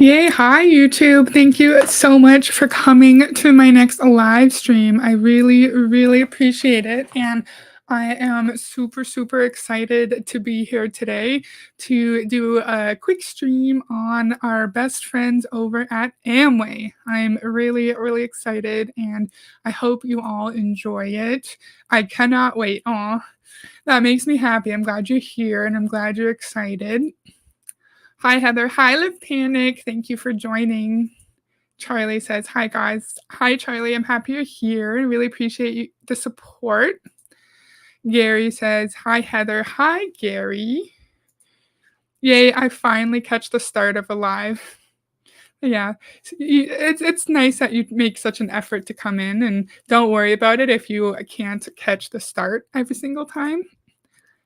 Yay, hi YouTube. Thank you so much for coming to my next live stream. I really, really appreciate it. And I am super, super excited to be here today to do a quick stream on our best friends over at Amway. I'm really, really excited and I hope you all enjoy it. I cannot wait. Aw, that makes me happy. I'm glad you're here and I'm glad you're excited. Hi, Heather. Hi, Live Panic. Thank you for joining. Charlie says, hi, guys. Hi, Charlie. I'm happy you're here and really appreciate the support. Gary says, hi, Heather. Hi, Gary. Yay, I finally catch the start of a live. Yeah, it's nice that you make such an effort to come in, and don't worry about it if you can't catch the start every single time.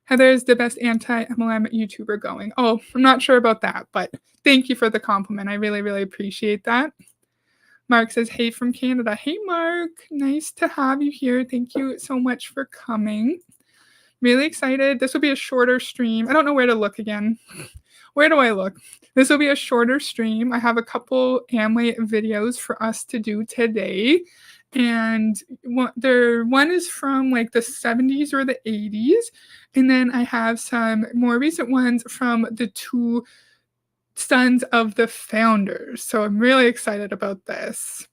Heather is the best anti-MLM YouTuber going. Oh, I'm not sure about that, but thank you for the compliment. I really, really appreciate that. Mark says, hey from Canada. Hey, Mark. Nice to have you here. Thank you so much for coming. Really excited. This will be a shorter stream. I don't know where to look again. Where do I look? This will be a shorter stream. I have a couple Amway videos for us to do today. And one is from like the 70s or the 80s. And then I have some more recent ones from the two sons of the founders. So I'm really excited about this.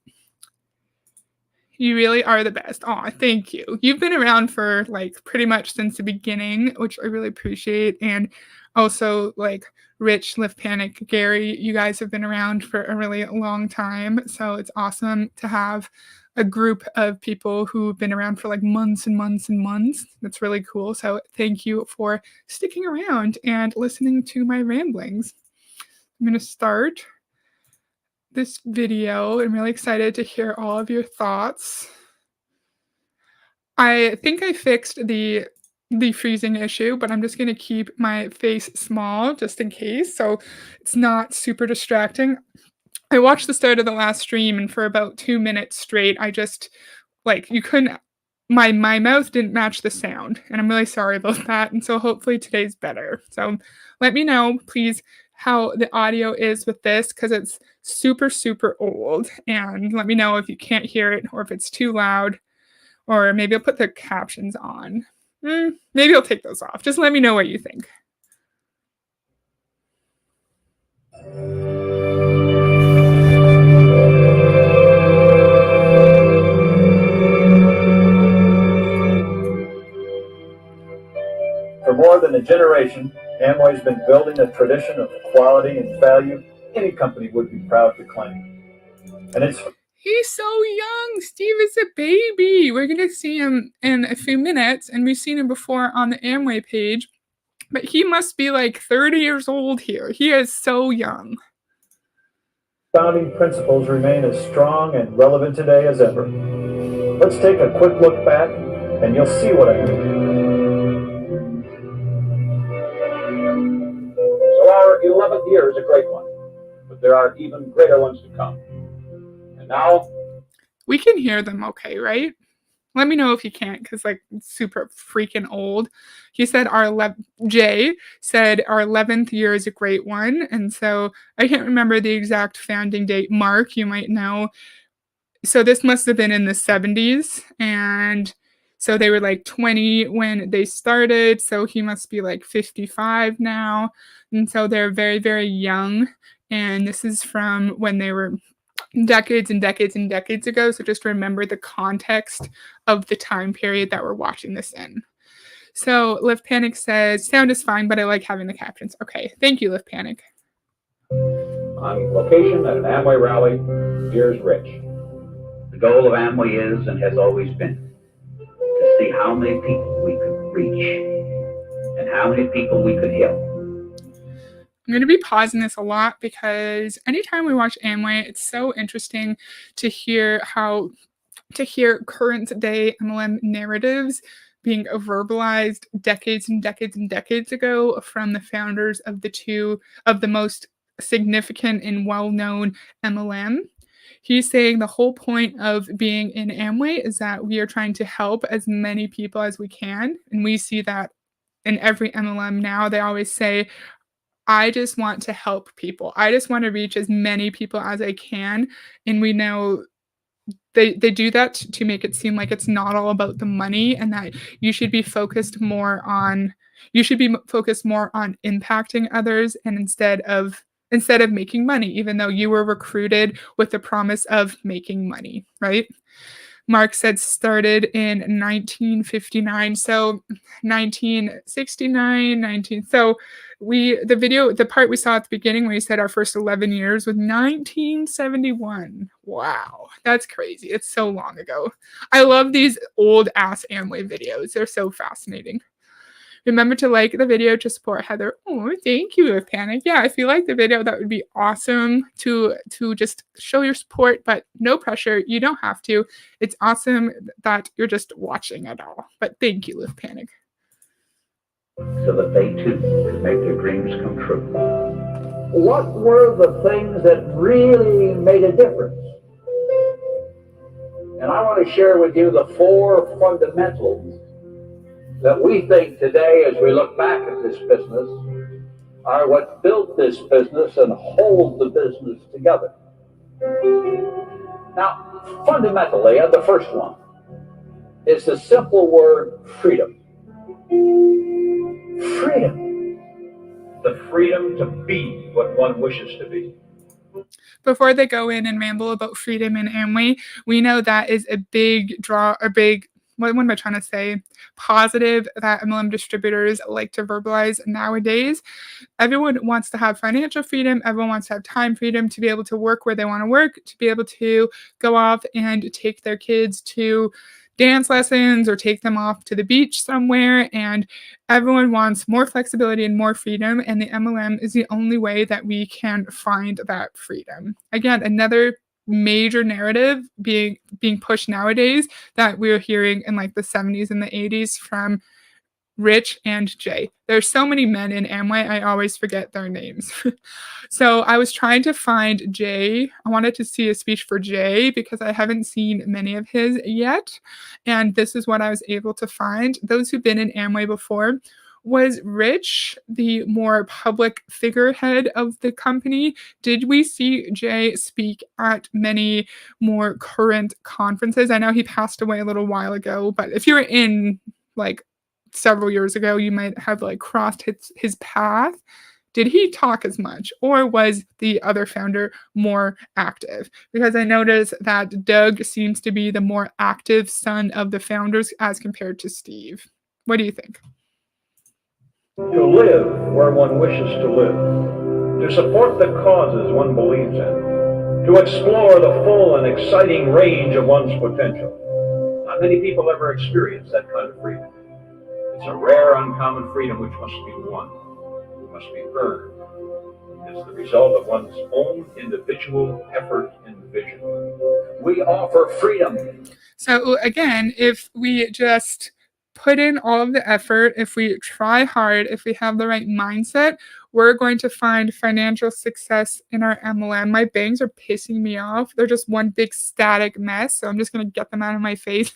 You really are the best. Aw, thank you. You've been around for like pretty much since the beginning, which I really appreciate. And also like Rich, Lift Panic, Gary, you guys have been around for a really long time. So it's awesome to have a group of people who've been around for like months and months and months. That's really cool. So thank you for sticking around and listening to my ramblings. I'm going to start this video. I'm really excited to hear all of your thoughts. I think I fixed the freezing issue, but I'm just going to keep my face small just in case, so it's not super distracting. I watched the start of the last stream, and for about 2 minutes straight, I just like you couldn't my mouth didn't match the sound, and I'm really sorry about that, and so hopefully today's better. So let me know, please, how the audio is with this because it's super, super old, and let me know if you can't hear it or if it's too loud, or maybe I'll put the captions on. Maybe I'll take those off. Just let me know what you think. For more than a generation, Amway's been building a tradition of quality and value any company would be proud to claim. And it's He's so young. Steve is a baby. We're going to see him in a few minutes, and we've seen him before on the Amway page, but he must be like 30 years old here. He is so young. founding principles remain as strong and relevant today as ever. Let's take a quick look back, and you'll see what I mean. So our 11th year is a great one, but there are even greater ones to come. And now we can hear them okay, right? Let me know if you can't, because like it's super freaking old. He said Jay said our 11th year is a great one, and so I can't remember the exact founding date. Mark, you might know. So this must have been in the 70s, and so they were like 20 when they started. So he must be like 55 now, and so they're very, very young. And this is from when they were decades and decades and decades ago. So just remember the context of the time period that we're watching this in. So Live Panic says, sound is fine, but I like having the captions. Okay, thank you, Live Panic. on location at an Amway rally, here's Rich. The goal of Amway is and has always been to see how many people we could reach and how many people we could help. I'm going to be pausing this a lot because anytime we watch Amway, it's so interesting to hear current day MLM narratives being verbalized decades and decades and decades ago from the founders of the most significant and well-known MLM. He's saying the whole point of being in Amway is that we are trying to help as many people as we can. And we see that in every MLM now. They always say, I just want to help people. I just want to reach as many people as I can. And we know they do that to make it seem like it's not all about the money and that you should be focused more on focused more on impacting others and instead of making money, even though you were recruited with the promise of making money, right? Mark said started in 1959. So 1969, 19. So the part we saw at the beginning where he said our first 11 years was 1971. Wow, that's crazy. It's so long ago. I love these old ass Amway videos. They're so fascinating. Remember to like the video to support Heather. Oh, thank you, If Panic. Yeah, if you like the video, that would be awesome to just show your support, but no pressure. You don't have to. It's awesome that you're just watching it all. But thank you, If Panic. So that they too could make their dreams come true. What were the things that really made a difference? And I want to share with you the 4 fundamentals that we think today, as we look back at this business, are what built this business and hold the business together. Now, fundamentally, the first one is the simple word freedom. Freedom. The freedom to be what one wishes to be. Before they go in and ramble about freedom and Amway, we know that is a big draw, what am I trying to say? Positive that MLM distributors like to verbalize nowadays. Everyone wants to have financial freedom. Everyone wants to have time freedom to be able to work where they want to work, to be able to go off and take their kids to dance lessons or take them off to the beach somewhere. And everyone wants more flexibility and more freedom. And the MLM is the only way that we can find that freedom. Again, another major narrative being pushed nowadays that we're hearing in like the 70s and the 80s from Rich and Jay. There's so many men in Amway, I always forget their names. So I was trying to find Jay. I wanted to see a speech for Jay because I haven't seen many of his yet. And this is what I was able to find. Those who've been in Amway before. Was Rich the more public figurehead of the company? Did we see Jay speak at many more current conferences? I know he passed away a little while ago, but if you were in like several years ago, you might have like crossed his path. Did he talk as much, or was the other founder more active? Because I noticed that Doug seems to be the more active son of the founders as compared to Steve. What do you think? To live where one wishes to live, to support the causes one believes in, to explore the full and exciting range of one's potential. Not many people ever experience that kind of freedom. It's a rare, uncommon freedom which must be won, must be earned. It's the result of one's own individual effort and vision. We offer freedom. So again, if we just put in all of the effort, if we try hard, if we have the right mindset, we're going to find financial success in our MLM. My bangs are pissing me off. They're just one big static mess. So I'm just going to get them out of my face.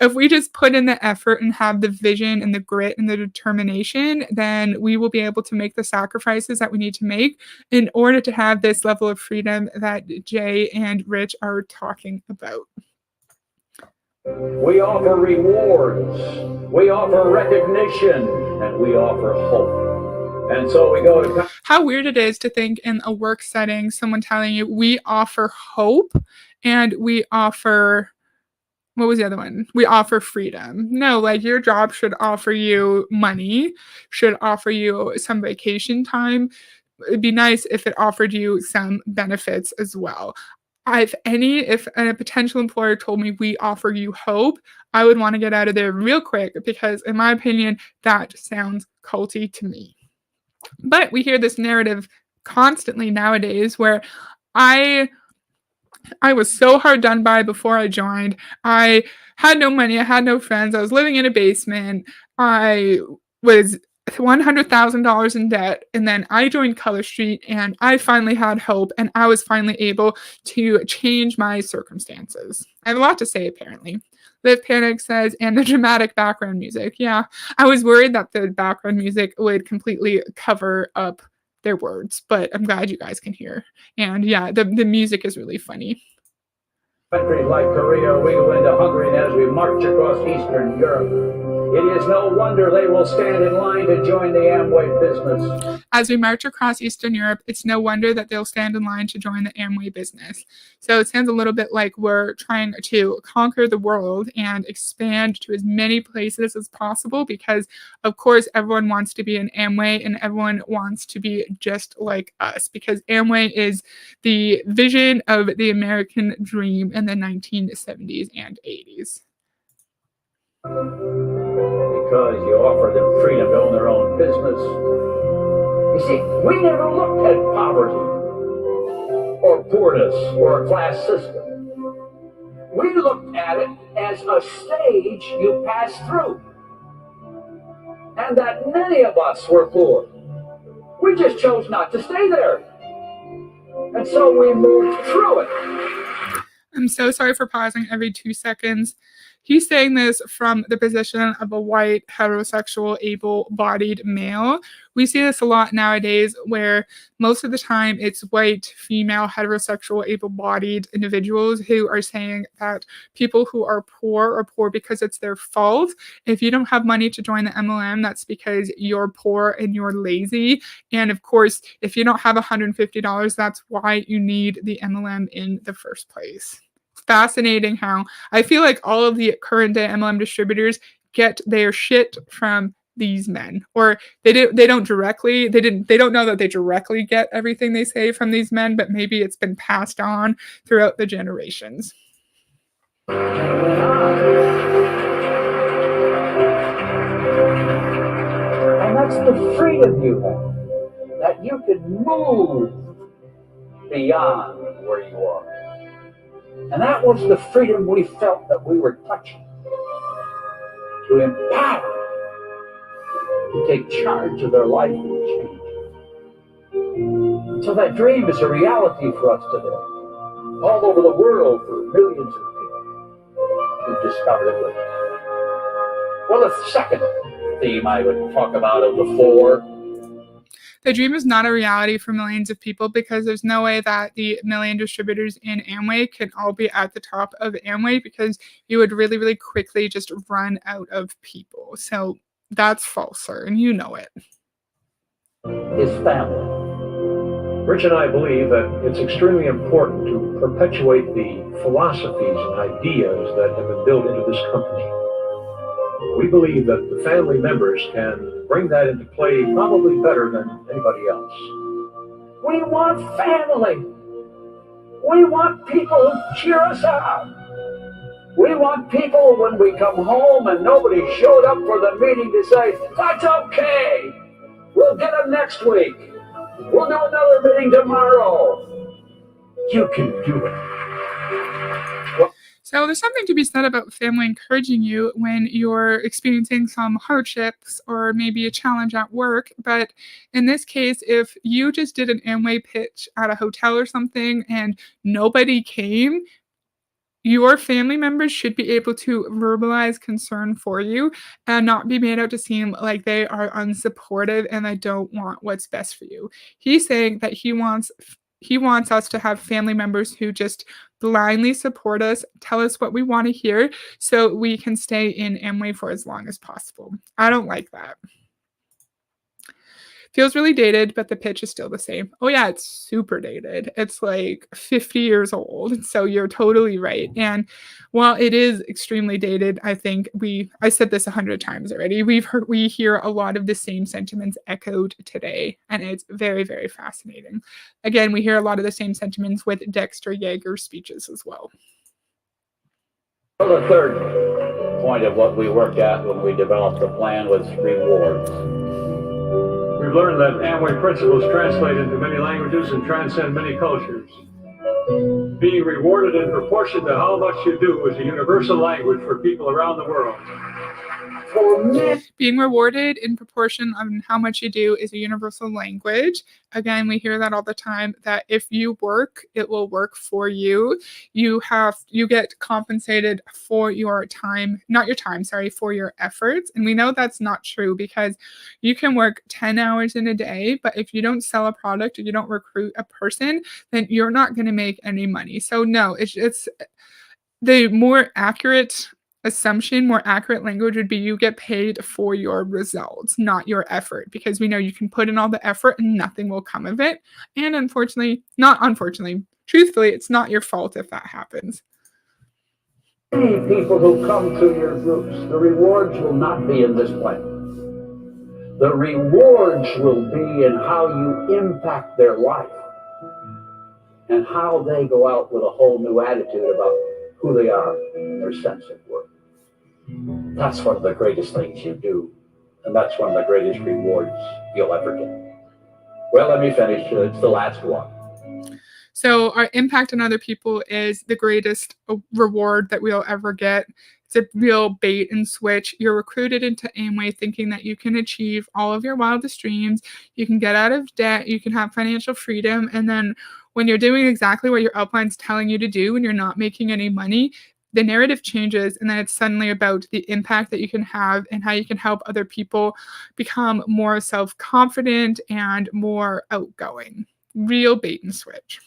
If we just put in the effort and have the vision and the grit and the determination, then we will be able to make the sacrifices that we need to make in order to have this level of freedom that Jay and Rich are talking about. We offer rewards, we offer recognition, and we offer hope. And so we go to... How weird it is to think in a work setting, someone telling you, we offer hope and we offer... What was the other one? We offer freedom. No, like your job should offer you money, should offer you some vacation time. It'd be nice if it offered you some benefits as well. If a potential employer told me we offer you hope, I would want to get out of there real quick because, in my opinion, that sounds culty to me. But we hear this narrative constantly nowadays where I was so hard done by before I joined. I had no money. I had no friends. I was living in a basement. I was $100,000 in debt. And then I joined Color Street and I finally had hope and I was finally able to change my circumstances. I have a lot to say, apparently. Liv Panic says, and the dramatic background music. Yeah, I was worried that the background music would completely cover up their words, but I'm glad you guys can hear. And yeah, the music is really funny. Countries like Korea, we go into Hungary, and as we march across Eastern Europe, it is no wonder they will stand in line to join the Amway business. As we march across Eastern Europe, it's no wonder that they'll stand in line to join the Amway business. So it sounds a little bit like we're trying to conquer the world and expand to as many places as possible because, of course, everyone wants to be an Amway and everyone wants to be just like us because Amway is the vision of the American dream in the 1970s and 80s. Because you offer them freedom to own their own business. You see, we never looked at poverty or poorness or a class system. We looked at it as a stage you pass through. And that many of us were poor. We just chose not to stay there. And so we moved through it. I'm so sorry for pausing every 2 seconds. He's saying this from the position of a white, heterosexual, able-bodied male. We see this a lot nowadays where most of the time it's white, female, heterosexual, able-bodied individuals who are saying that people who are poor because it's their fault. If you don't have money to join the MLM, that's because you're poor and you're lazy. And of course, if you don't have $150, that's why you need the MLM in the first place. Fascinating how I feel like all of the current day MLM distributors get their shit from these men, or they don't know that they directly get everything they say from these men, but maybe it's been passed on throughout the generations. And that's the freedom you have, that you can move beyond where you are. And that was the freedom we felt that we were touching. To empower, to take charge of their life and change. So that dream is a reality for us today. All over the world for millions of people who've discovered it with us. Well, the second theme I would talk about of the four. The dream is not a reality for millions of people because there's no way that the million distributors in Amway can all be at the top of Amway because you would really, really quickly just run out of people. So that's false, sir, and you know it. His family. Rich and I believe that it's extremely important to perpetuate the philosophies and ideas that have been built into this company. We believe that the family members can bring that into play probably better than anybody else. We want family. We want people who cheer us up. We want people when we come home and nobody showed up for the meeting to say, that's okay. We'll get them next week. We'll do another meeting tomorrow. You can do it. So there's something to be said about family encouraging you when you're experiencing some hardships or maybe a challenge at work. But in this case, if you just did an Amway pitch at a hotel or something and nobody came, your family members should be able to verbalize concern for you and not be made out to seem like they are unsupportive and they don't want what's best for you. He's saying that he wants us to have family members who just blindly support us, tell us what we want to hear so we can stay in Amway for as long as possible. I don't like that. Feels really dated, but the pitch is still the same. Oh yeah, it's super dated. It's like 50 years old. So you're totally right. And while it is extremely dated, I think I said this 100 times already. We hear a lot of the same sentiments echoed today, and it's very, very fascinating. Again, we hear a lot of the same sentiments with Dexter Yeager's speeches as well. Well, the third point of what we worked at when we developed the plan was rewards. We've learned that Amway principles translate into many languages and transcend many cultures. Being rewarded in proportion to how much you do is a universal language for people around the world. for men. Being rewarded in proportion on how much you do is a universal language. Again, we hear that all the time, that if you work, it will work for you. You get compensated for your time, not your time, sorry, for your efforts. And we know that's not true, because you can work 10 hours in a day, but if you don't sell a product or you don't recruit a person, then you're not going to make any money. So no, it's the more accurate assumption, more accurate language would be you get paid for your results, not your effort, because we know you can put in all the effort and nothing will come of it. And truthfully, it's not your fault if that happens. Many people who come to your groups, the rewards will not be in this plan. The rewards will be in how you impact their life and how they go out with a whole new attitude about who they are and their sense of worth. That's one of the greatest things you do, and that's one of the greatest rewards you'll ever get. Well, let me finish. It's the last one. So our impact on other people is the greatest reward that we'll ever get. It's a real bait and switch. You're recruited into Amway thinking that you can achieve all of your wildest dreams, you can get out of debt, you can have financial freedom, and then when you're doing exactly what your upline's telling you to do and you're not making any money, the narrative changes, and then it's suddenly about the impact that you can have and how you can help other people become more self-confident and more outgoing. Real bait and switch.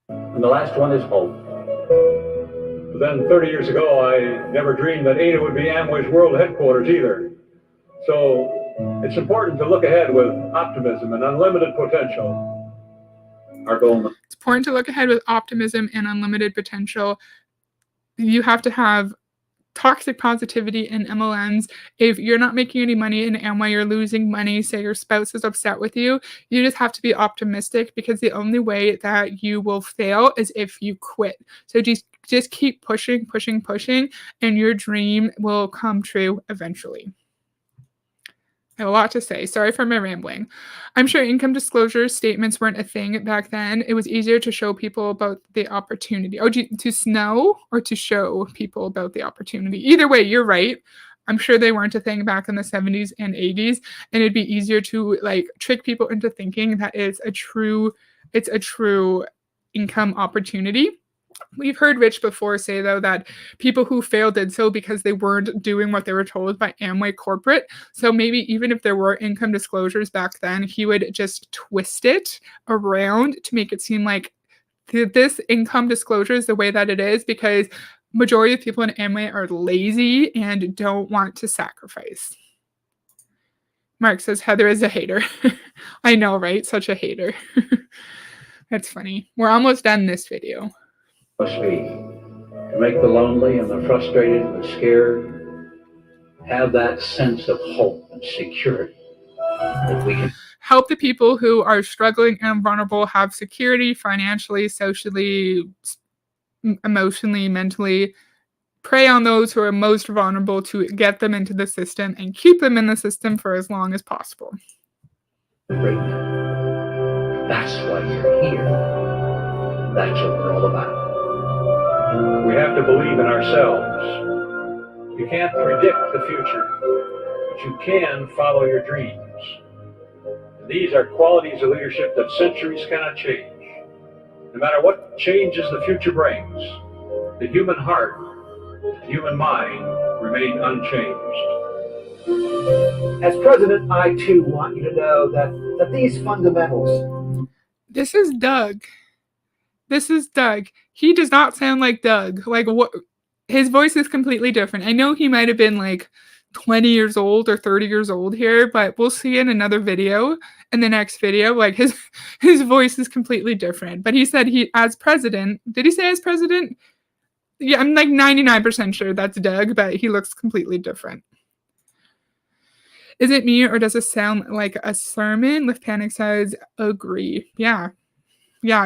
And the last one is hope. But then 30 years ago, I never dreamed that Ada would be Amway's world headquarters either. So it's important to look ahead with optimism and unlimited potential. Our goal. It's important to look ahead with optimism and unlimited potential. You have to have toxic positivity in MLMs. If you're not making any money in Amway, you're losing money, say your spouse is upset with you, you just have to be optimistic, because the only way that you will fail is if you quit. So just keep pushing, and your dream will come true eventually. I have a lot to say. Sorry for my rambling. I'm sure income disclosure statements weren't a thing back then. It was easier to show people about the opportunity. Oh, to snow or to show people about the opportunity. Either way, you're right. I'm sure they weren't a thing back in the 70s and 80s, and it'd be easier to trick people into thinking that it's a true income opportunity. We've heard Rich before say, though, that people who failed did so because they weren't doing what they were told by Amway corporate. So maybe even if there were income disclosures back then, he would just twist it around to make it seem like this income disclosure is the way that it is, because majority of people in Amway are lazy and don't want to sacrifice. Mark says Heather is a hater. I know, right? Such a hater. That's funny. We're almost done this video. Must be to make the lonely and the frustrated and the scared have that sense of hope and security that we can help the people who are struggling and vulnerable have security financially, socially, emotionally, mentally. Prey on those who are most vulnerable to get them into the system and keep them in the system for as long as possible. Great. That's why you're here. That's what we're all about. We have to believe in ourselves. You can't predict the future, but you can follow your dreams. And these are qualities of leadership that centuries cannot change. No matter what changes the future brings, the human heart, the human mind remain unchanged. As president, I too want you to know that these fundamentals. This is Doug. He does not sound like Doug. What? His voice is completely different. I know he might have been 20 years old or 30 years old here, but we'll see in another video, in the next video, his voice is completely different. But he said as president, did he say as president? Yeah, I'm 99% sure that's Doug, but he looks completely different. Is it me or does it sound like a sermon? Lift Panic says, agree. Yeah,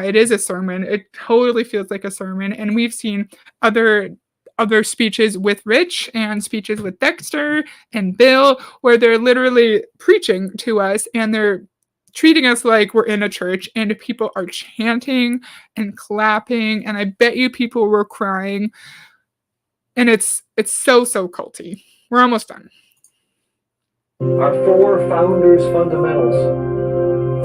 it is a sermon. It totally feels like a sermon. And we've seen other speeches with Rich and speeches with Dexter and Bill where they're literally preaching to us and they're treating us like we're in a church, and people are chanting and clapping, and I bet you people were crying. And it's so culty. We're almost done. Our four founders' fundamentals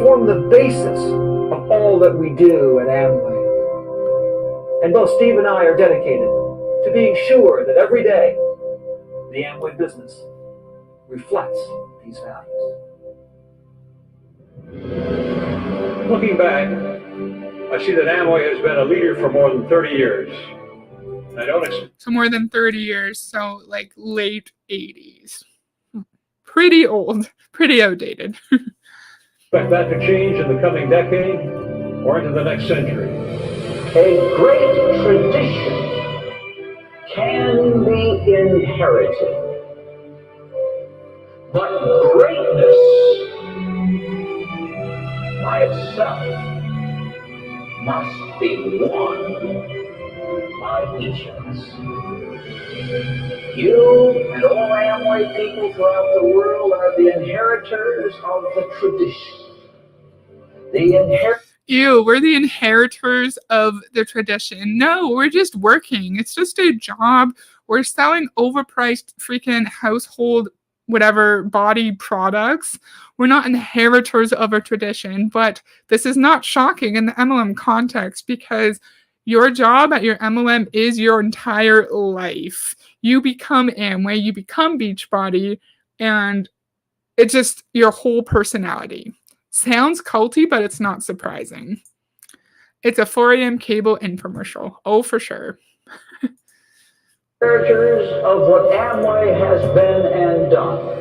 form the basis of all that we do at Amway. And both Steve and I are dedicated to being sure that every day the Amway business reflects these values. Looking back, I see that Amway has been a leader for more than 30 years. I don't expect So more than 30 years, so like late 80s. Pretty old, pretty outdated. that to change in the coming decade or into the next century. A great tradition can be inherited, but greatness by itself must be won by each of us. You and all Amway people throughout the world are the inheritors of the tradition. We're the inheritors of the tradition. No, we're just working. It's just a job. We're selling overpriced freaking household whatever body products. We're not inheritors of a tradition, but this is not shocking in the MLM context because your job at your MLM is your entire life. You become Amway, you become Beachbody, and it's just your whole personality. Sounds culty, but it's not surprising. It's a 4 a.m. cable infomercial. Oh, for sure. Characters of what Amway has been and done.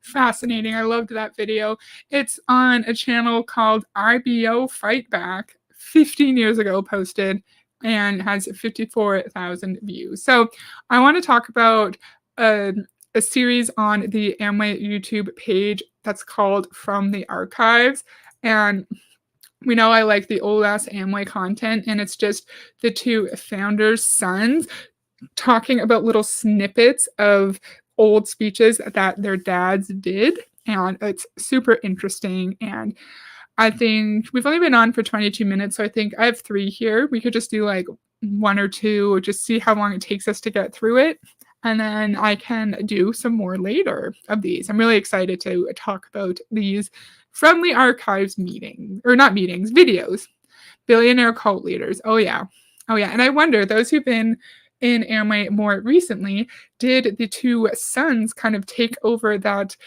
Fascinating. I loved that video. It's on a channel called IBO Fight Back, 15 years ago posted, and has 54,000 views. So I want to talk about a series on the Amway YouTube page that's called From the Archives. And we know I like the old ass Amway content, and it's just the two founders' sons talking about little snippets of old speeches that their dads did. And it's super interesting. And I think we've only been on for 22 minutes. So I think I have 3 here. We could just do like 1 or 2 or just see how long it takes us to get through it. And then I can do some more later of these. I'm really excited to talk about these from the archives videos. Billionaire cult leaders. Oh, yeah. Oh, yeah. And I wonder, those who've been in Amway more recently, did the two sons kind of take over that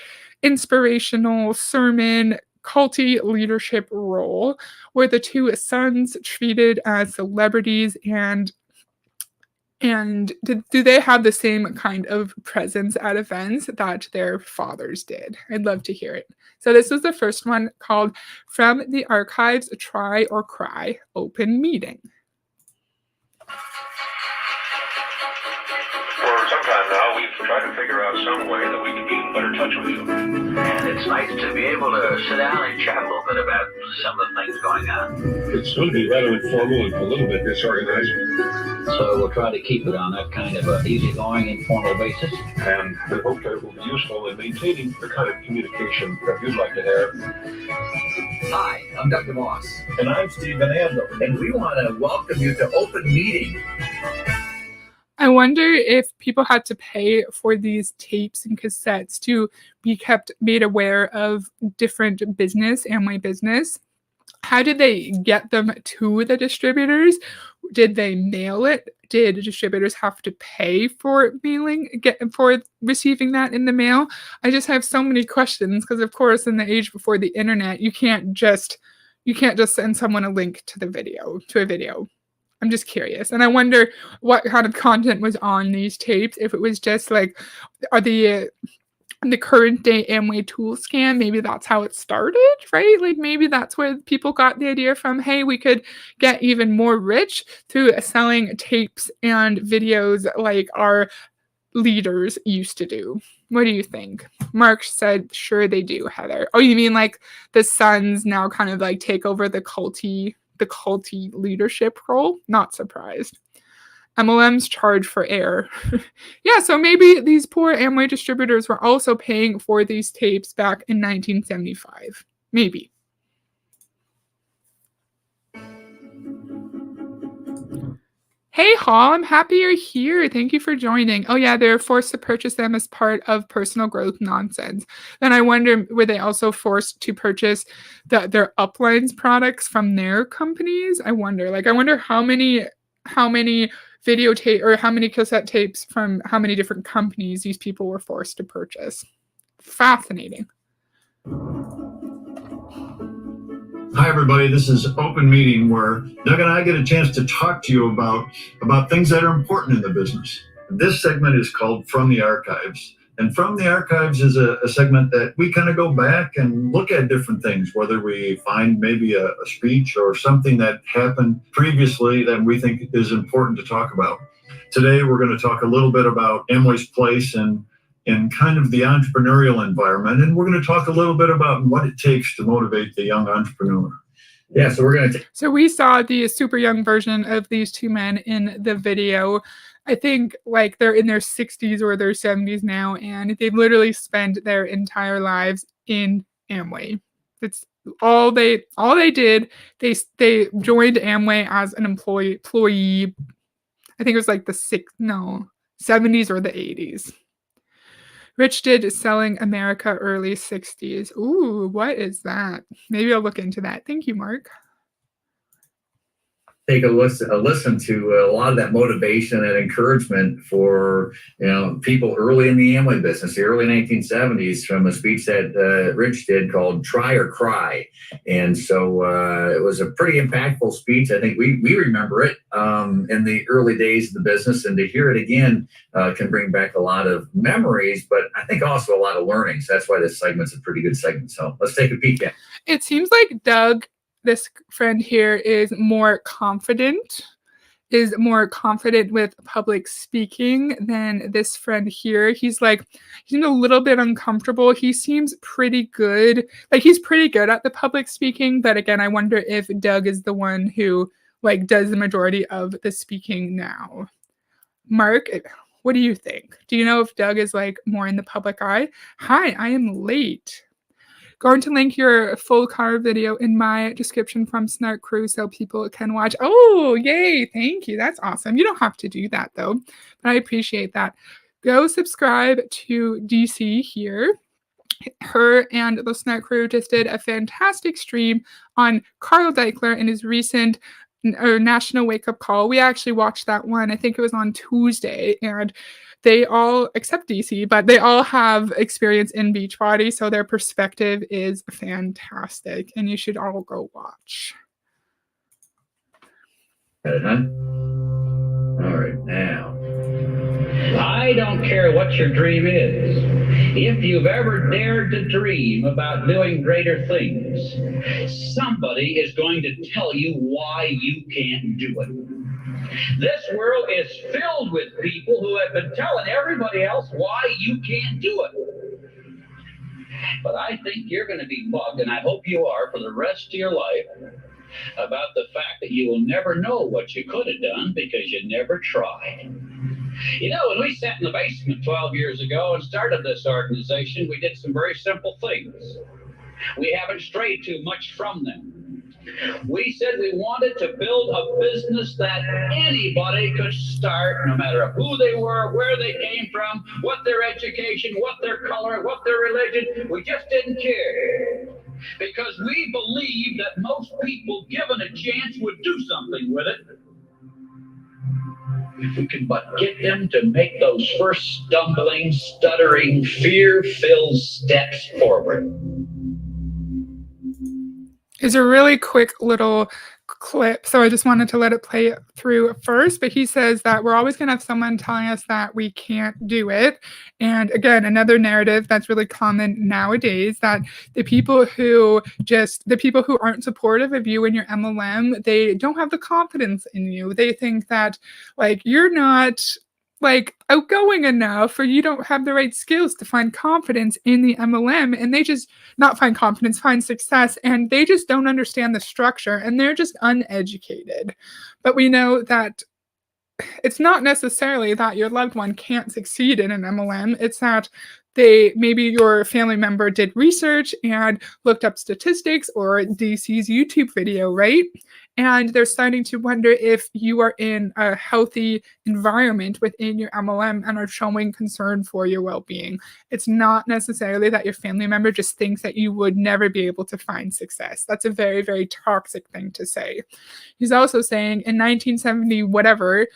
inspirational sermon, culty leadership role? Were the two sons treated as celebrities and do they have the same kind of presence at events that their fathers did? I'd love to hear it. So this was the first one called From the Archives, Try or Cry, Open Meeting. For some time now, we've tried to figure out some way that we can be in better touch with you. And it's nice to be able to sit down and chat a little bit about some of the things going on. It's going to be rather informal and a little bit disorganized. So we'll try to keep it on that kind of an easygoing, informal basis. And we hope that it will be useful in maintaining the kind of communication that you'd like to have. Hi, I'm Dr. Moss. And I'm Steve Van Andel. And we want to welcome you to Open Meeting. I wonder if people had to pay for these tapes and cassettes to be made aware of different Amway business. How did they get them to the distributors? Did they mail it? Did distributors have to pay for for receiving that in the mail? I just have so many questions because, of course, in the age before the internet, you can't just send someone a link to a video. I'm just curious. And I wonder what kind of content was on these tapes. If it was just like, are the current day Amway tool scan, maybe that's how it started, right? Like maybe that's where people got the idea from, hey, we could get even more rich through selling tapes and videos like our leaders used to do. What do you think? Mark said, sure they do, Heather. Oh, you mean like the sons now kind of like take over the culty leadership role? Not surprised. MLMs charge for air. Yeah, so maybe these poor Amway distributors were also paying for these tapes back in 1975. Maybe. Hey, Hall, I'm happy you're here. Thank you for joining. Oh, yeah, they're forced to purchase them as part of personal growth nonsense. Then I wonder, were they also forced to purchase their uplines products from their companies? I wonder. Like, I wonder how many videotape or how many cassette tapes from how many different companies these people were forced to purchase. Fascinating. Hi, everybody. This is Open Meeting, where Doug and I get a chance to talk to you about things that are important in the business. This segment is called From the Archives. And From the Archives is a segment that we kind of go back and look at different things, whether we find maybe a speech or something that happened previously that we think is important to talk about. Today, we're going to talk a little bit about Amway's place in kind of the entrepreneurial environment. And we're going to talk a little bit about what it takes to motivate the young entrepreneur. Yeah, so we're going to So we saw the super young version of these two men in the video. I think like they're in their 60s or their 70s now, and they've literally spent their entire lives in Amway. It's all they did. They joined Amway as an employee. I think it was like the 70s or the 80s. Rich did Selling America early 60s. Ooh, what is that? Maybe I'll look into that. Thank you, Mark. take a listen to a lot of that motivation and encouragement for people early in the Amway business, the early 1970s, from a speech that Rich did called "Try or Cry," and so it was a pretty impactful speech. I think we remember it in the early days of the business, and to hear it again can bring back a lot of memories, but I think also a lot of learnings. That's why this segment's a pretty good segment. So let's take a peek at it. It seems like Doug, this friend here, is more confident with public speaking than this friend here. He's a little bit uncomfortable. He seems pretty good. Like, he's pretty good at the public speaking, but again, I wonder if Doug is the one who does the majority of the speaking now. Mark, what do you think? Do you know if Doug is more in the public eye? Hi, I am late. Going to link your full car video in my description from Snark Crew so people can watch. Oh, yay. Thank you. That's awesome. You don't have to do that, though, but I appreciate that. Go subscribe to DC here. Her and the Snark Crew just did a fantastic stream on Carl Deichler and his recent National Wake Up Call. We actually watched that one. I think it was on Tuesday, and they all, except DC, but they all have experience in Beachbody, so their perspective is fantastic, and you should all go watch. All right, now. I don't care what your dream is. If you've ever dared to dream about doing greater things, somebody is going to tell you why you can't do it. This world is filled with people who have been telling everybody else why you can't do it. But I think you're going to be bugged, and I hope you are for the rest of your life, about the fact that you will never know what you could have done because you never tried. When we sat in the basement 12 years ago and started this organization, we did some very simple things. We haven't strayed too much from them. We said we wanted to build a business that anybody could start, no matter who they were, where they came from, what their education, what their color, what their religion. We just didn't care. Because we believed that most people, given a chance, would do something with it. If we could but get them to make those first stumbling, stuttering, fear-filled steps forward. It's a really quick little clip, so I just wanted to let it play through first. But he says that we're always going to have someone telling us that we can't do it. And again, another narrative that's really common nowadays, that the people who aren't supportive of you and your MLM, they don't have the confidence in you. They think that you're not outgoing enough, or you don't have the right skills to find confidence in the MLM, and they just not find confidence, find success, and they just don't understand the structure, and they're just uneducated. But we know that it's not necessarily that your loved one can't succeed in an MLM. It's that maybe your family member did research and looked up statistics, or DC's YouTube video, right? And they're starting to wonder if you are in a healthy environment within your MLM and are showing concern for your well-being. It's not necessarily that your family member just thinks that you would never be able to find success. That's a very, very toxic thing to say. He's also saying in 1970, whatever,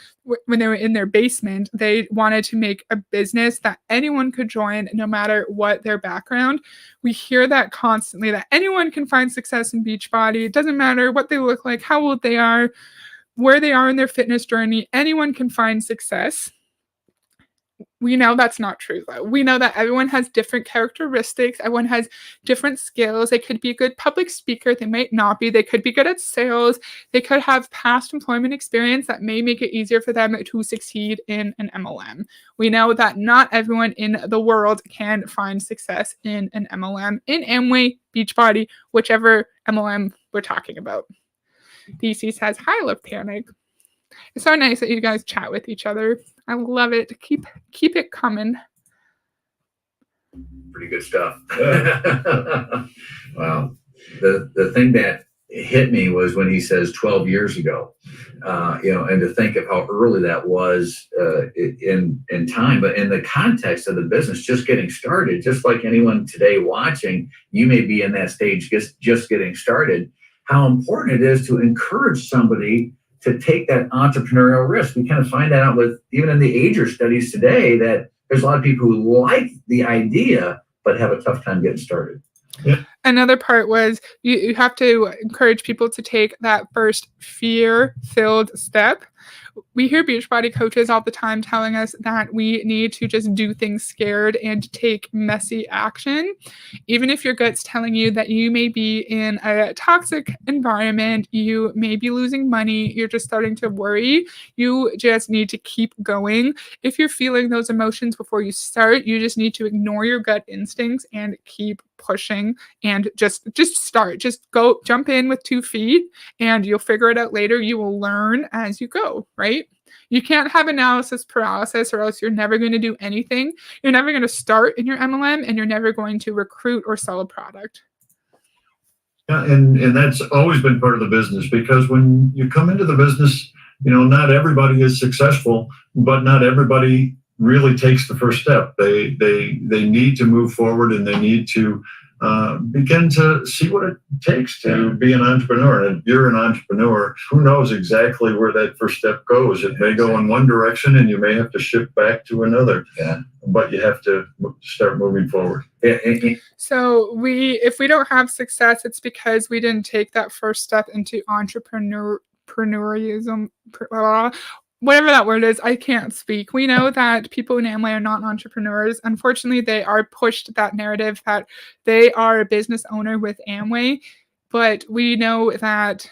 when they were in their basement, they wanted to make a business that anyone could join no matter what their background. We hear that constantly, that anyone can find success in Beachbody. It doesn't matter what they look like, how old they are, where they are in their fitness journey. Anyone can find success. We know that's not true, though. We know that everyone has different characteristics. Everyone has different skills. They could be a good public speaker. They might not be. They could be good at sales. They could have past employment experience that may make it easier for them to succeed in an MLM. We know that not everyone in the world can find success in an MLM, in Amway, Beachbody, whichever MLM we're talking about. DC says, hi, Love Panic. It's so nice that you guys chat with each other. I love it. Keep it coming. Pretty good stuff. Wow. The thing that hit me was when he says 12 years ago, and to think of how early that was in time, but in the context of the business just getting started, just like anyone today watching, you may be in that stage just getting started, how important it is to encourage somebody to take that entrepreneurial risk. We kind of find that out with even in the ager studies today, that there's a lot of people who like the idea but have a tough time getting started. Yeah. Another part was you have to encourage people to take that first fear-filled step. We hear Beachbody coaches all the time telling us that we need to just do things scared and take messy action. Even if your gut's telling you that you may be in a toxic environment, you may be losing money, you're just starting to worry, you just need to keep going. If you're feeling those emotions before you start, you just need to ignore your gut instincts and keep pushing and just start. Just go, jump in with 2 feet, and you'll figure it out later. You will learn as you go, right? You can't have analysis paralysis, or else you're never going to do anything. You're never going to start in your MLM, and you're never going to recruit or sell a product. Yeah, and that's always been part of the business, because when you come into the business, not everybody is successful, but not everybody really takes the first step. They need to move forward, and they need to begin to see what it takes to be an entrepreneur. And if you're an entrepreneur, who knows exactly where that first step goes? It may go in one direction, and you may have to shift back to another. Yeah. But you have to start moving forward. So if we don't have success, it's because we didn't take that first step into entrepreneurism. Whatever that word is, I can't speak. We know that people in Amway are not entrepreneurs. Unfortunately, they are pushed that narrative that they are a business owner with Amway, but we know that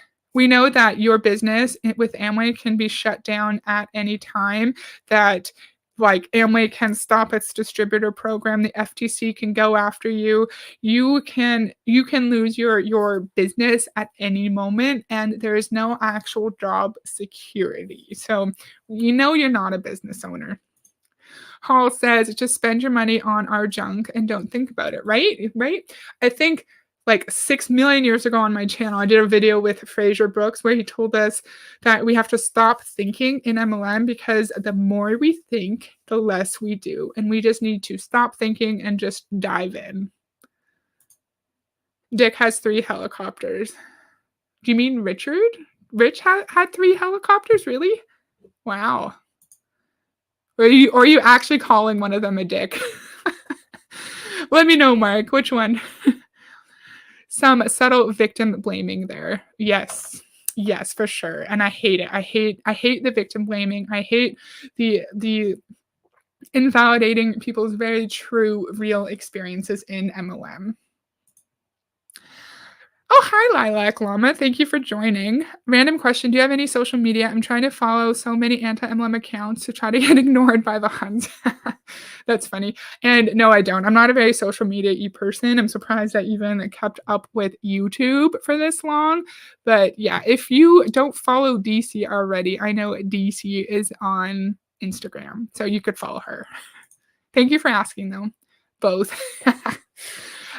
your business with Amway can be shut down at any time, that like Amway can stop its distributor program, the FTC can go after you. You can lose your business at any moment, and there is no actual job security. So you're not a business owner. Hall says, just spend your money on our junk and don't think about it, right? Right? I think like 6 million years ago on my channel, I did a video with Fraser Brooks where he told us that we have to stop thinking in MLM, because the more we think, the less we do. And we just need to stop thinking and just dive in. Dick has 3 helicopters. Do you mean Richard? Rich had 3 helicopters? Really? Wow. Or are you actually calling one of them a dick? Let me know, Mark. Which one? Some subtle victim blaming there. Yes, for sure. And I hate it. I hate the victim blaming. I hate the invalidating people's very true, real experiences in MLM. Oh, hi, Lilac Llama. Thank you for joining. Random question. Do you have any social media? I'm trying to follow so many anti-MLM accounts to try to get ignored by the Huns. That's funny. And no, I don't. I'm not a very social media-y person. I'm surprised I even kept up with YouTube for this long. But yeah, if you don't follow DC already, I know DC is on Instagram, so you could follow her. Thank you for asking, though. Both.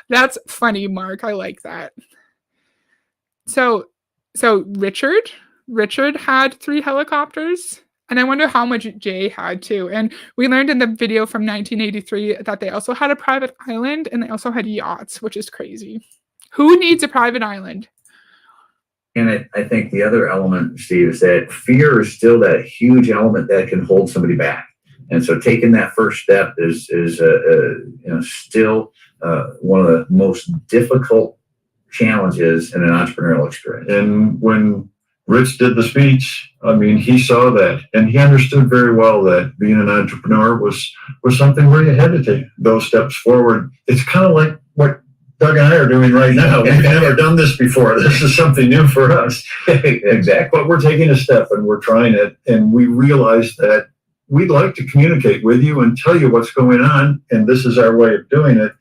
That's funny, Mark. I like that. So So Richard had 3 helicopters, and I wonder how much Jay had too. And we learned in the video from 1983 that they also had a private island and they also had yachts, which is crazy. Who needs a private island? And I think the other element, Steve, is that fear is still that huge element that can hold somebody back. And so taking that first step is still one of the most difficult challenges in an entrepreneurial experience. And when Rich did the speech, I mean, he saw that and he understood very well that being an entrepreneur was something where you had to take those steps forward. It's kind of like what Doug and I are doing right now. We've never done this before. This is something new for us. Exactly. But we're taking a step and we're trying it. And we realize that we'd like to communicate with you and tell you what's going on. And this is our way of doing it.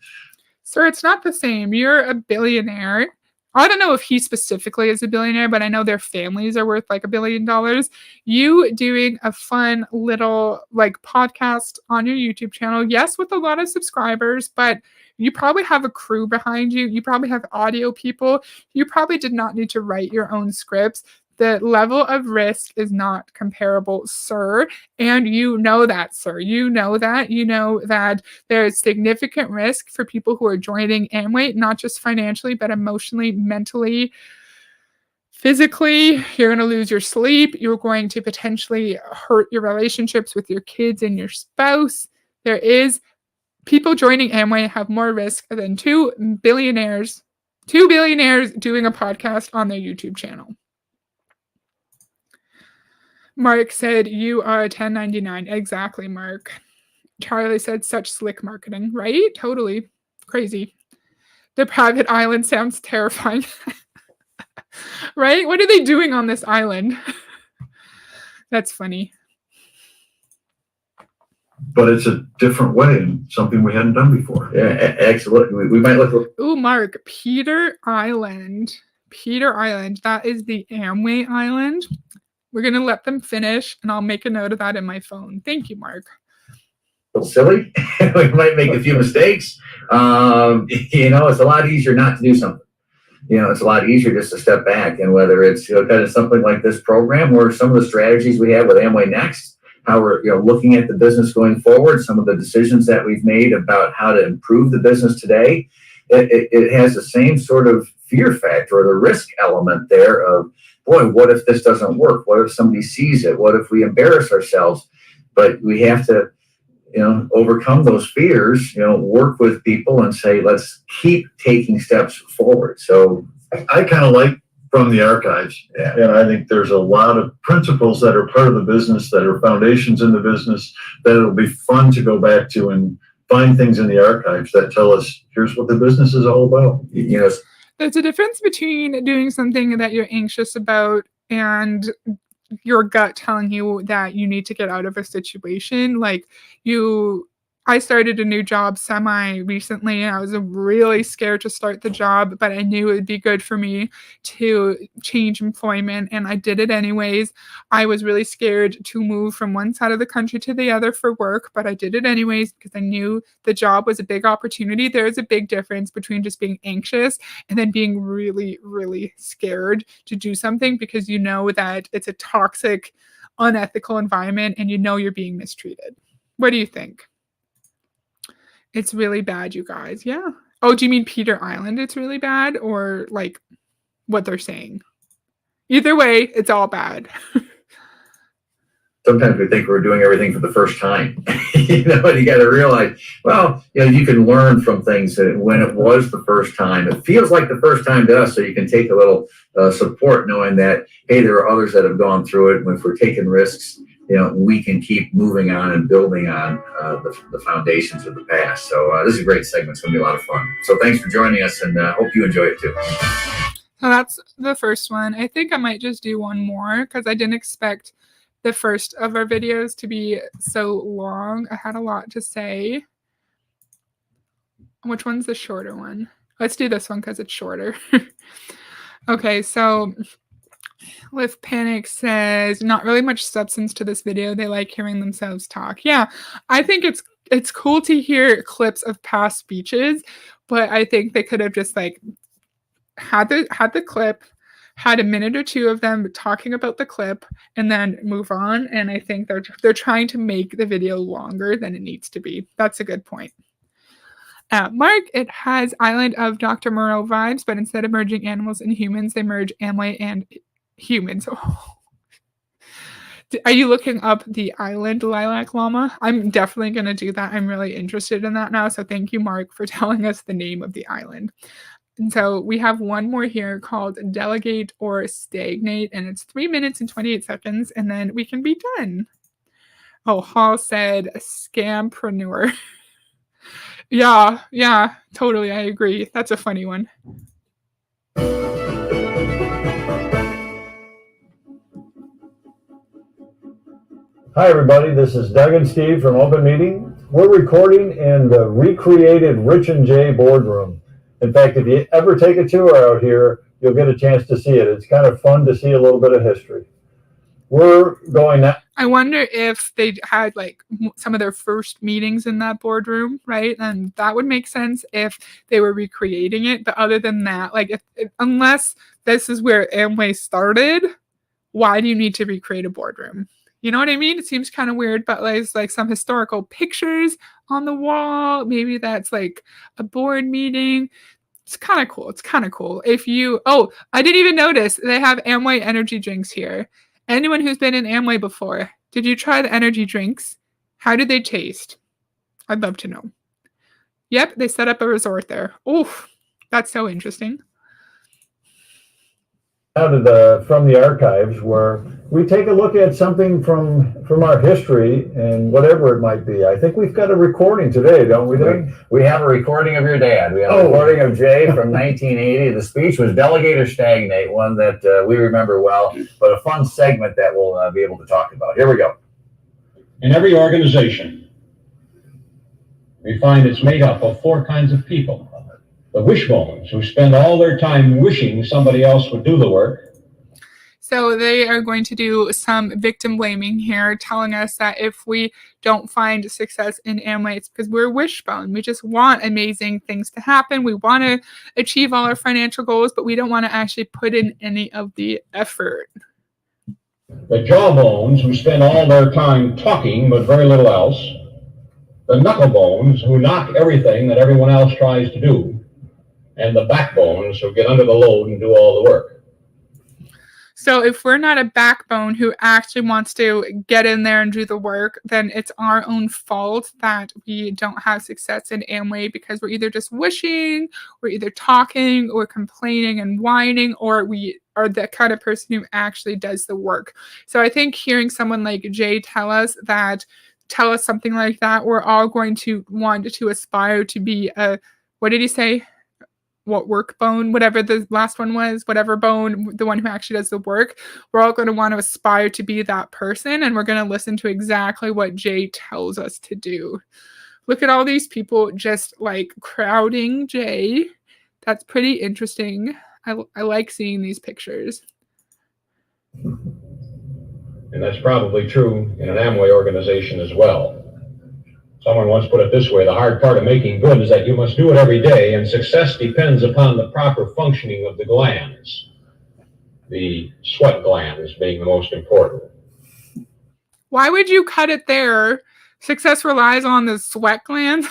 Sir, it's not the same. You're a billionaire. I don't know if he specifically is a billionaire, but I know their families are worth like $1 billion. You doing a fun little like podcast on your YouTube channel, yes, with a lot of subscribers, but you probably have a crew behind you. You probably have audio people. You probably did not need to write your own scripts. The level of risk is not comparable, sir. And you know that, sir. You know that there is significant risk for people who are joining Amway, not just financially, but emotionally, mentally, physically. You're going to lose your sleep. You're going to potentially hurt your relationships with your kids and your spouse. People joining Amway have more risk than 2 billionaires doing a podcast on their YouTube channel. Mark said, you are a 1099. Exactly, Mark. Charlie said, such slick marketing, right? Totally. Crazy. The private island sounds terrifying. Right? What are they doing on this island? That's funny. But it's a different way and something we hadn't done before. Yeah, excellent. We might look. Ooh, Mark, Peter Island. Peter Island. That is the Amway Island. We're going to let them finish, and I'll make a note of that in my phone. Thank you, Mark. A little silly. We might make a few mistakes. It's a lot easier not to do something. It's a lot easier just to step back. And whether it's kind of something like this program or some of the strategies we have with Amway Next, how we're looking at the business going forward, some of the decisions that we've made about how to improve the business today, it has the same sort of fear factor or the risk element there of, boy, what if this doesn't work? What if somebody sees it? What if we embarrass ourselves? But we have to, overcome those fears, work with people and say, let's keep taking steps forward. So I kind of like From the Archives. Yeah. And I think there's a lot of principles that are part of the business, that are foundations in the business, that it'll be fun to go back to and find things in the archives that tell us, here's what the business is all about. There's a difference between doing something that you're anxious about and your gut telling you that you need to get out of a situation. I started a new job semi recently, and I was really scared to start the job, but I knew it would be good for me to change employment, and I did it anyways. I was really scared to move from one side of the country to the other for work, but I did it anyways because I knew the job was a big opportunity. There is a big difference between just being anxious and then being really, really scared to do something because you know that it's a toxic, unethical environment and you know you're being mistreated. What do you think? It's really bad, you guys. Yeah. Oh, do you mean Peter Island? It's really bad, or like what they're saying? Either way, it's all bad. Sometimes we think we're doing everything for the first time, and you got to realize, you can learn from things when it was the first time. It feels like the first time to us, so you can take a little support knowing that, hey, there are others that have gone through it. And if we're taking risks, we can keep moving on and building on the foundations of the past. So this is a great segment. It's going to be a lot of fun. So thanks for joining us, and hope you enjoy it too. So that's the first one. I think I might just do one more because I didn't expect the first of our videos to be so long. I had a lot to say. Which one's the shorter one? Let's do this one because it's shorter. Okay, so Lift Panic says, not really much substance to this video. They like hearing themselves talk. Yeah, I think it's cool to hear clips of past speeches, but I think they could have just had the clip, had a minute or two of them talking about the clip and then move on. And I think they're trying to make the video longer than it needs to be. That's a good point. Mark, it has Island of Dr. Moreau vibes, but instead of merging animals and humans, they merge Amway and humans. Are you looking up the island lilac llama? I'm definitely going to do that. I'm really interested in that now. So thank you, Mark, for telling us the name of the island. And so we have one more here called Delegate or Stagnate, and it's 3 minutes and 28 seconds, and then we can be done. Oh, Hall said scampreneur. Yeah, totally. I agree. That's a funny one. Hi, everybody. This is Doug and Steve from Open Meeting. We're recording in the recreated Rich and Jay boardroom. In fact, if you ever take a tour out here, you'll get a chance to see it. It's kind of fun to see a little bit of history. We're going now. I wonder if they had like some of their first meetings in that boardroom, right? And that would make sense if they were recreating it. But other than that, like unless this is where Amway started, why do you need to recreate a boardroom? You know what I mean? It seems kind of weird, but there's like some historical pictures on the wall. Maybe that's like a board meeting. It's kind of cool. It's kind of cool. I didn't even notice they have Amway energy drinks here. Anyone who's been in Amway before, did you try the energy drinks? How did they taste? I'd love to know. Yep, they set up a resort there. Oof, that's so interesting. Out of from the archives, where we take a look at something from our history and whatever it might be. I think we've got a recording today, don't we, Doug? We have a recording of your dad. We have a recording of Jay from 1980. The speech was Delegate or Stagnate, one that we remember well, but a fun segment that we'll be able to talk about. Here we go. In every organization, we find it's made up of 4 kinds of people. The wishbones, who spend all their time wishing somebody else would do the work. So they are going to do some victim blaming here, telling us that if we don't find success in Amway, it's because we're wishbone. We just want amazing things to happen. We want to achieve all our financial goals, but we don't want to actually put in any of the effort. The jawbones, who spend all their time talking but very little else. The knucklebones, who knock everything that everyone else tries to do. And the backbones, who get under the load and do all the work. So if we're not a backbone who actually wants to get in there and do the work, then it's our own fault that we don't have success in Amway, because we're either just wishing, we're either talking or complaining and whining, or we are the kind of person who actually does the work. So I think hearing someone like Jay tell us something like that, we're all going to want to aspire to be what did he say? What work bone, whatever the last one was, whatever bone, the one who actually does the work, we're all going to want to aspire to be that person, and we're going to listen to exactly what Jay tells us to do. Look at all these people just like crowding Jay. That's pretty interesting. I like seeing these pictures. And that's probably true in an Amway organization as well. Someone once put it this way: the hard part of making good is that you must do it every day, and success depends upon the proper functioning of the glands, the sweat glands being the most important. Why would you cut it there? Success relies on the sweat glands.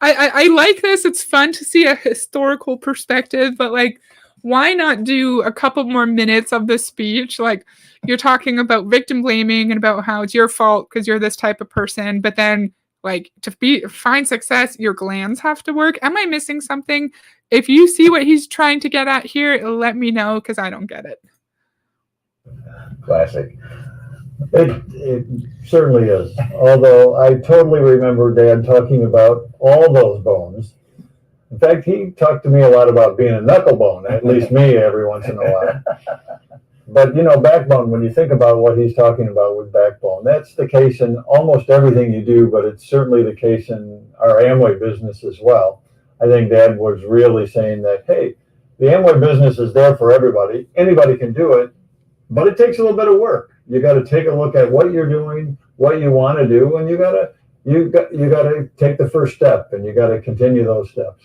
I like this. It's fun to see a historical perspective, but like, why not do a couple more minutes of the speech? Like, you're talking about victim blaming and about how it's your fault because you're this type of person, but then like to find success, your glands have to work. Am I missing something? If you see what he's trying to get at here, let me know, because I don't get it. Classic. It certainly is. Although I totally remember Dad talking about all those bones. In fact, he talked to me a lot about being a knucklebone, at least me every once in a while. But, backbone, when you think about what he's talking about with backbone, that's the case in almost everything you do, but it's certainly the case in our Amway business as well. I think Dad was really saying that, hey, the Amway business is there for everybody. Anybody can do it, but it takes a little bit of work. You got to take a look at what you're doing, what you want to do, and you got to take the first step, and you got to continue those steps.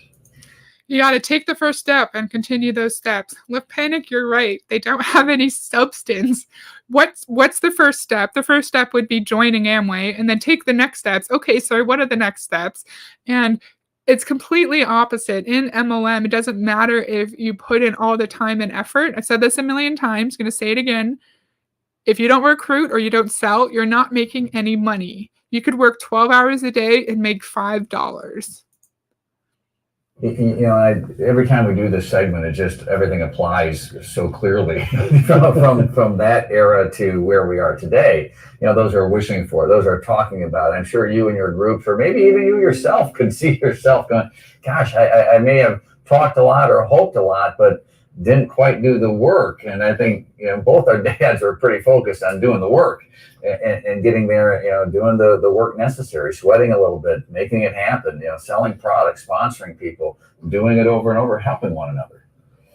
You got to take the first step and continue those steps. Lift Panic, you're right. They don't have any substance. What's the first step? The first step would be joining Amway, and then take the next steps. Okay, so what are the next steps? And it's completely opposite. In MLM, it doesn't matter if you put in all the time and effort. I've said this a million times, going to say it again. If you don't recruit or you don't sell, you're not making any money. You could work 12 hours a day and make $5. Every time we do this segment, it just everything applies so clearly from that era to where we are today. Those are wishing for, those are talking about. I'm sure you and your groups, or maybe even you yourself, could see yourself going, "Gosh, I may have talked a lot or hoped a lot, but didn't quite do the work." And I think both our dads were pretty focused on doing the work and getting there, doing the work necessary, sweating a little bit, making it happen, selling products, sponsoring people, doing it over and over, helping one another.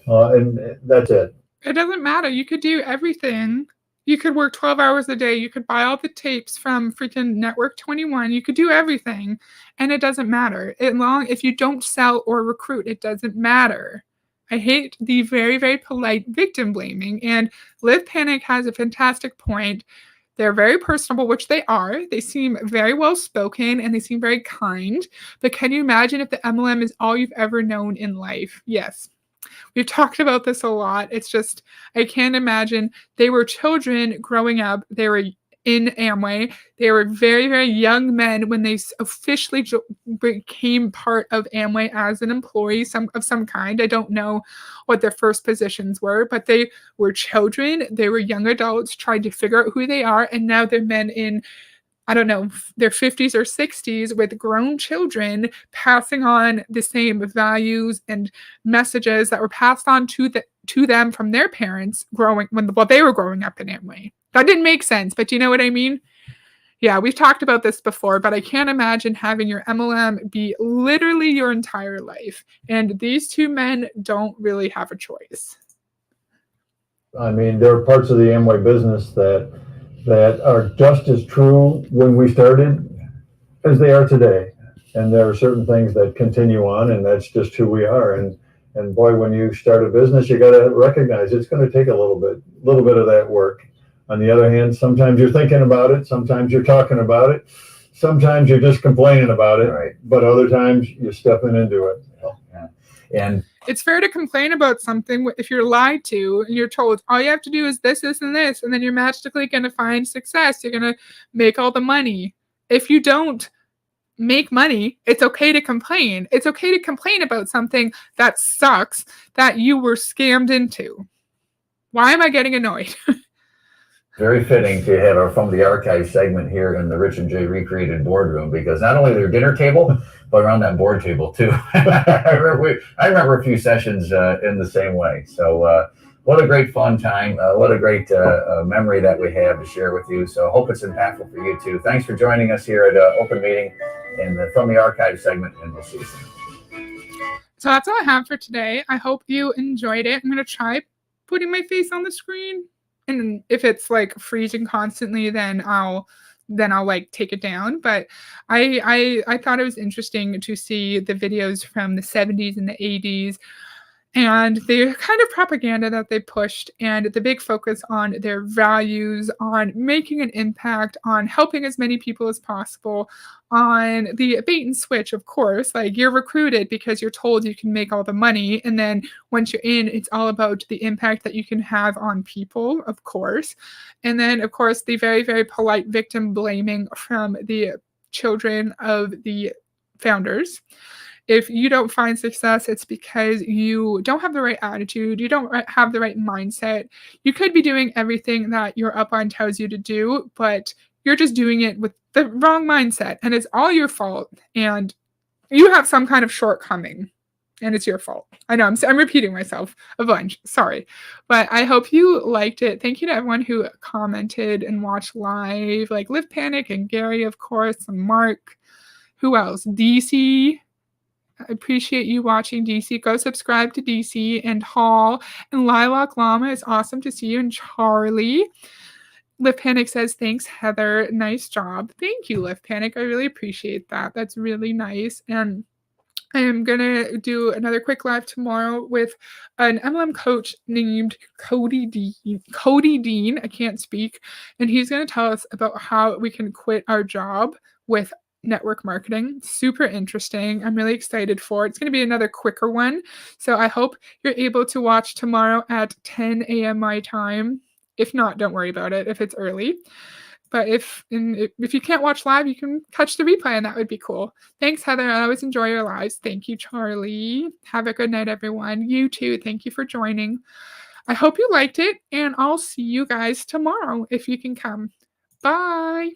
And that's it. It doesn't matter. You could do everything. You could work 12 hours a day. You could buy all the tapes from freaking Network 21. You could do everything, and it doesn't matter. If you don't sell or recruit, it doesn't matter. I hate the very, very polite victim blaming, and Live Panic has a fantastic point. They're very personable, which they are. They seem very well spoken and they seem very kind. But can you imagine if the MLM is all you've ever known in life? Yes. We've talked about this a lot. It's just, I can't imagine. They were children growing up. They were in Amway. They were very, very young men when they officially became part of Amway as an employee of some kind. I don't know what their first positions were, but they were children. They were young adults trying to figure out who they are. And now they're men in, I don't know, their 50s or 60s with grown children passing on the same values and messages that were passed on to them from their parents while they were growing up in Amway. That didn't make sense, but do you know what I mean? Yeah, we've talked about this before, but I can't imagine having your MLM be literally your entire life. And these two men don't really have a choice. I mean, there are parts of the Amway business that are just as true when we started as they are today. And there are certain things that continue on, and that's just who we are. And boy, when you start a business, you got to recognize it's going to take a little bit of that work. On the other hand, sometimes you're thinking about it, sometimes you're talking about it, sometimes you're just complaining about it, Right. But other times you're stepping into it. Yeah. And it's fair to complain about something if you're lied to and you're told all you have to do is this, this, and this, and then you're magically going to find success. You're going to make all the money. If you don't make money, it's okay to complain. It's okay to complain about something that sucks that you were scammed into. Why am I getting annoyed? very fitting to have our From the Archive segment here in the Rich and Jay Recreated Boardroom, because not only their dinner table, but around that board table too. I remember a few sessions in the same way. So what a great fun time. What a great memory that we have to share with you. So I hope it's impactful for you too. Thanks for joining us here at Open Meeting in the From the Archive segment, and we'll see you soon. So that's all I have for today. I hope you enjoyed it. I'm going to try putting my face on the screen. And if it's like freezing constantly, then I'll like take it down. But I thought it was interesting to see the videos from the 70s and the 80s and the kind of propaganda that they pushed, and the big focus on their values, on making an impact, on helping as many people as possible, on the bait and switch, of course. Like, you're recruited because you're told you can make all the money, and then once you're in, it's all about the impact that you can have on people, of course. And then, of course, the very, very polite victim blaming from the children of the founders. If you don't find success, it's because you don't have the right attitude. You don't have the right mindset. You could be doing everything that your upline tells you to do, but you're just doing it with the wrong mindset, and it's all your fault. And you have some kind of shortcoming, and it's your fault. I know I'm repeating myself a bunch. Sorry, but I hope you liked it. Thank you to everyone who commented and watched live, like Live Panic and Gary, of course, and Mark. Who else? DC. I appreciate you watching, DC. Go subscribe to DC and Hall. And Lilac Llama, is awesome to see you. And Charlie. Live Panic says, thanks, Heather. Nice job. Thank you, Live Panic. I really appreciate that. That's really nice. And I am going to do another quick live tomorrow with an MLM coach named Cody Dean. Cody Dean, I can't speak. And he's going to tell us about how we can quit our job with network marketing. Super interesting. I'm really excited for it. It's going to be another quicker one. So I hope you're able to watch tomorrow at 10 a.m. my time. If not, don't worry about it if it's early. But if you can't watch live, you can catch the replay, and that would be cool. Thanks, Heather. I always enjoy your lives. Thank you, Charlie. Have a good night, everyone. You too. Thank you for joining. I hope you liked it, and I'll see you guys tomorrow if you can come. Bye.